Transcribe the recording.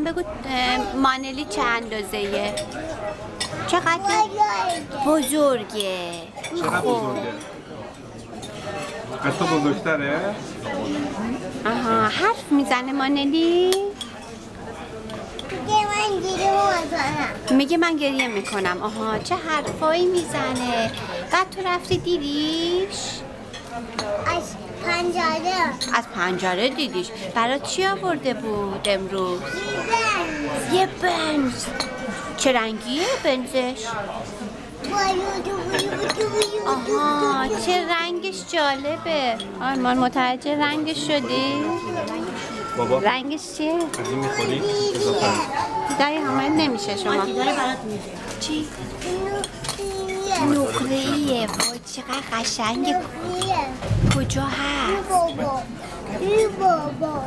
بگو مانلی چه اندازه‌ایه؟ چقدر؟ بزرگه. چقدر بزرگه؟ از تو بزرگتره؟ آها، حرف میزنه مانلی؟ میگه من گریه میکنم. آها، چه حرفایی میزنه. بعد تو رفتی دیدیش؟ از پنجره. از پنجره دیدیش. برای چی آورده بود امروز؟ یه بنز. چه رنگیه بنزش؟ آها، چه رنگش جالبه. آرمان متوجه رنگش شدی؟ بابا رنگش چیه؟ از این میخوری؟ اضافه دایی همه نمیشه شما. چی؟ نقره‌ایه. وای چقدر قشنگه. کجا هست؟ بابا